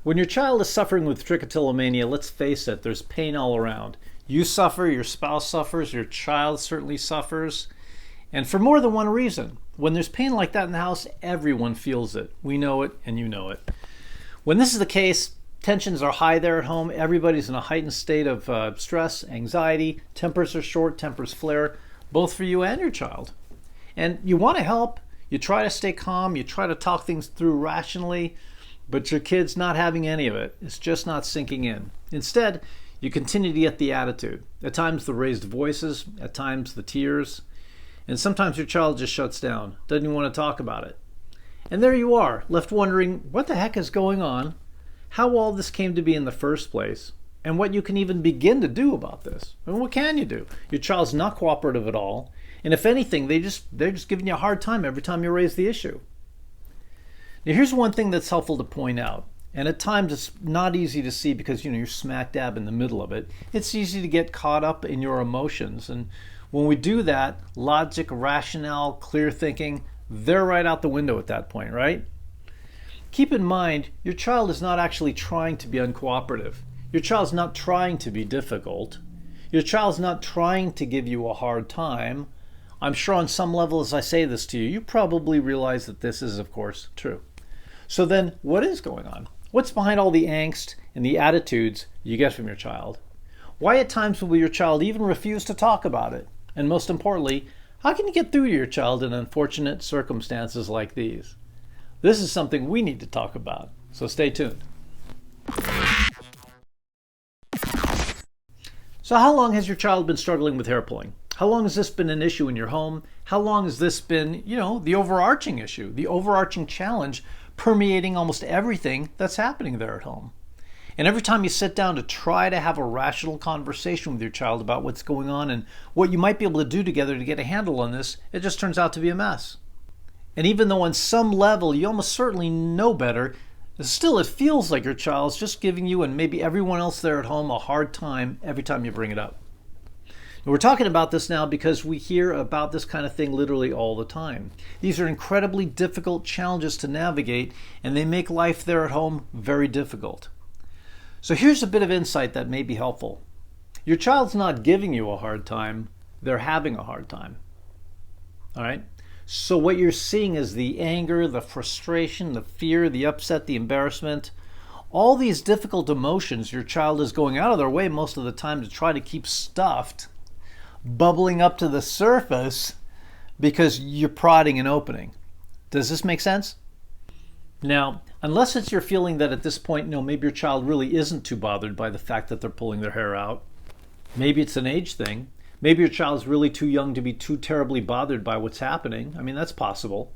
When your child is suffering with trichotillomania, let's face it, there's pain all around. You suffer, your spouse suffers, your child certainly suffers, and for more than one reason. When there's pain like that in the house, everyone feels it. We know it, and you know it. When this is the case, tensions are high there at home. Everybody's in a heightened state of stress, anxiety. Tempers are short, tempers flare, both for you and your child. And you want to help. You try to stay calm. You try to talk things through rationally, but your kid's not having any of it. It's just not sinking in. Instead, you continue to get the attitude. At times the raised voices, at times the tears, and sometimes your child just shuts down, doesn't even want to talk about it. And there you are, left wondering what the heck is going on, how all this came to be in the first place, and what you can even begin to do about this. I mean, what can you do? Your child's not cooperative at all, and if anything, they're just giving you a hard time every time you raise the issue. Now here's one thing that's helpful to point out, and at times it's not easy to see because you're smack dab in the middle of it. It's easy to get caught up in your emotions, and when we do that, logic, rationale, clear thinking, they're right out the window at that point, right? Keep in mind, your child is not actually trying to be uncooperative. Your child's not trying to be difficult. Your child's not trying to give you a hard time. I'm sure on some level as I say this to you, you probably realize that this is, of course, true. So then, what is going on? What's behind all the angst and the attitudes you get from your child? Why at times will your child even refuse to talk about it? And most importantly, how can you get through to your child in unfortunate circumstances like these? This is something we need to talk about, so stay tuned. So how long has your child been struggling with hair pulling? How long has this been an issue in your home? How long has this been, the overarching issue, the overarching challenge permeating almost everything that's happening there at home? And every time you sit down to try to have a rational conversation with your child about what's going on and what you might be able to do together to get a handle on this, it just turns out to be a mess. And even though on some level you almost certainly know better, still it feels like your child's just giving you and maybe everyone else there at home a hard time every time you bring it up. And we're talking about this now because we hear about this kind of thing literally all the time. These are incredibly difficult challenges to navigate, and they make life there at home very difficult. So here's a bit of insight that may be helpful. Your child's not giving you a hard time, they're having a hard time. All right? So what you're seeing is the anger, the frustration, the fear, the upset, the embarrassment, all these difficult emotions your child is going out of their way most of the time to try to keep stuffed, bubbling up to the surface because you're prodding and opening. Does this make sense? Now, unless it's your feeling that at this point, maybe your child really isn't too bothered by the fact that they're pulling their hair out. Maybe it's an age thing. Maybe your child's really too young to be too terribly bothered by what's happening. I mean, that's possible.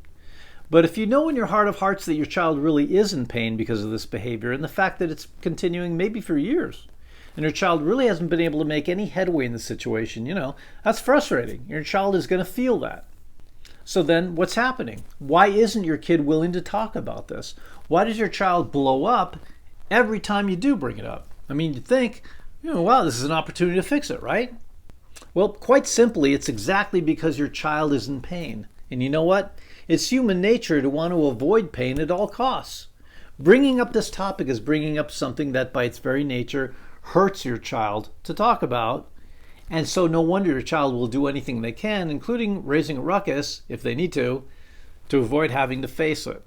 But if you know in your heart of hearts that your child really is in pain because of this behavior and the fact that it's continuing maybe for years, and your child really hasn't been able to make any headway in the situation, that's frustrating. Your child is going to feel that. So then what's happening? Why isn't your kid willing to talk about this? Why does your child blow up every time you do bring it up? I mean, you'd think, wow, this is an opportunity to fix it, right? Well, quite simply, it's exactly because your child is in pain. And you know what? It's human nature to want to avoid pain at all costs. Bringing up this topic is bringing up something that by its very nature hurts your child to talk about. And so no wonder your child will do anything they can, including raising a ruckus, if they need to avoid having to face it.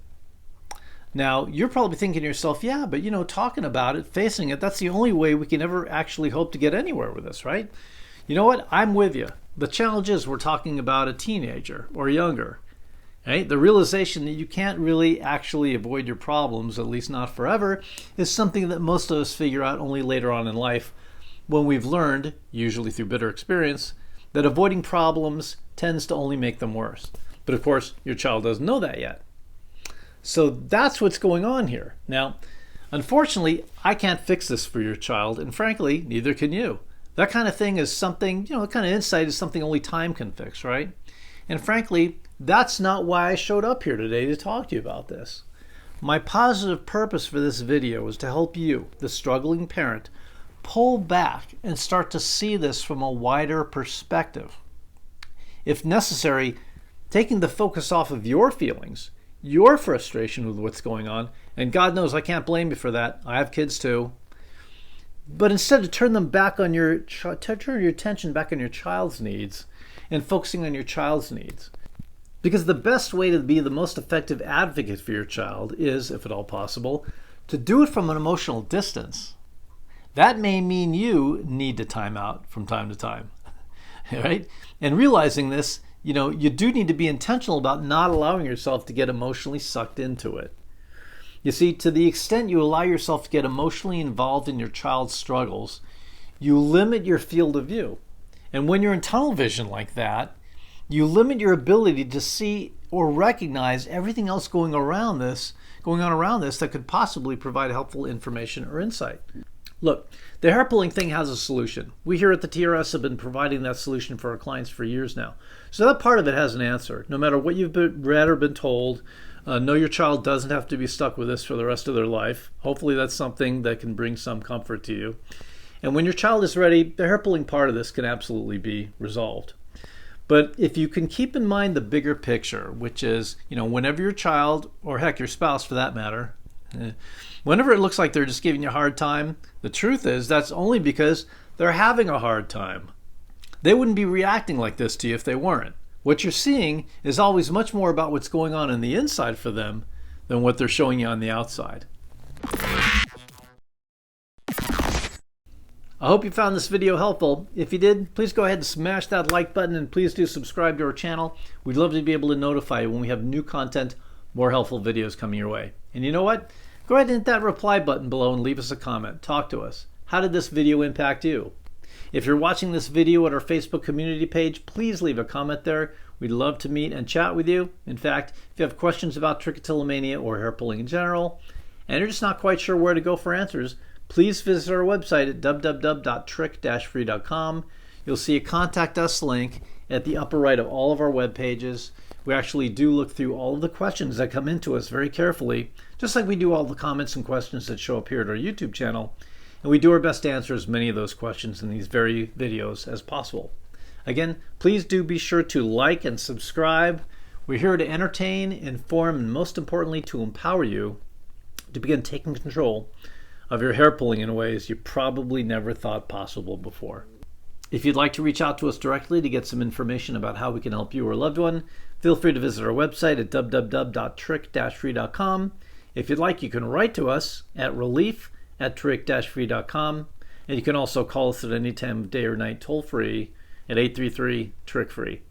Now, you're probably thinking to yourself, yeah, but talking about it, facing it, that's the only way we can ever actually hope to get anywhere with this, right? You know what? I'm with you. The challenge is we're talking about a teenager or younger. Right? The realization that you can't really actually avoid your problems, at least not forever, is something that most of us figure out only later on in life when we've learned, usually through bitter experience, that avoiding problems tends to only make them worse. But of course, your child doesn't know that yet. So that's what's going on here. Now, unfortunately, I can't fix this for your child, and frankly, neither can you. That kind of thing is something, that kind of insight is something only time can fix, right? And frankly, that's not why I showed up here today to talk to you about this. My positive purpose for this video is to help you, the struggling parent, pull back and start to see this from a wider perspective. If necessary, taking the focus off of your feelings your frustration with what's going on. And God knows I can't blame you for that. I have kids too. But instead of turn your attention back on your child's needs and focusing on your child's needs. Because the best way to be the most effective advocate for your child is, if at all possible, to do it from an emotional distance. That may mean you need to time out from time to time, right? And realizing this, you do need to be intentional about not allowing yourself to get emotionally sucked into it. You see, to the extent you allow yourself to get emotionally involved in your child's struggles, you limit your field of view. And when you're in tunnel vision like that, you limit your ability to see or recognize everything else going on around this that could possibly provide helpful information or insight. Look, the hair pulling thing has a solution. We here at the TRS have been providing that solution for our clients for years now. So that part of it has an answer. No matter what you've read or been told, know your child doesn't have to be stuck with this for the rest of their life. Hopefully that's something that can bring some comfort to you. And when your child is ready, the hair pulling part of this can absolutely be resolved. But if you can keep in mind the bigger picture, which is, whenever your child, or heck, your spouse for that matter, whenever it looks like they're just giving you a hard time, the truth is that's only because they're having a hard time. They wouldn't be reacting like this to you if they weren't. What you're seeing is always much more about what's going on the inside for them than what they're showing you on the outside. I hope you found this video helpful. If you did, please go ahead and smash that like button, and please do subscribe to our channel. We'd love to be able to notify you when we have new content, more helpful videos coming your way. And you know what? Go ahead and hit that reply button below and leave us a comment. Talk to us. How did this video impact you? If you're watching this video at our Facebook community page, please leave a comment there. We'd love to meet and chat with you. In fact, if you have questions about trichotillomania or hair pulling in general, and you're just not quite sure where to go for answers, please visit our website at www.trick-free.com. You'll see a Contact Us link at the upper right of all of our web pages. We actually do look through all of the questions that come into us very carefully, just like we do all the comments and questions that show up here at our YouTube channel. And we do our best to answer as many of those questions in these very videos as possible. Again, please do be sure to like and subscribe. We're here to entertain, inform, and most importantly, to empower you to begin taking control of your hair pulling in ways you probably never thought possible before. If you'd like to reach out to us directly to get some information about how we can help you or a loved one, feel free to visit our website at www.trick-free.com. If you'd like, you can write to us at relief@trick-free.com, and you can also call us at any time of day or night toll-free at 833-TRICK-FREE.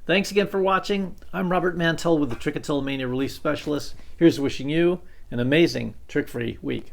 Thanks again for watching. I'm Robert Mantell with the Trichotillomania Relief Specialist. Here's wishing you an amazing trick-free week.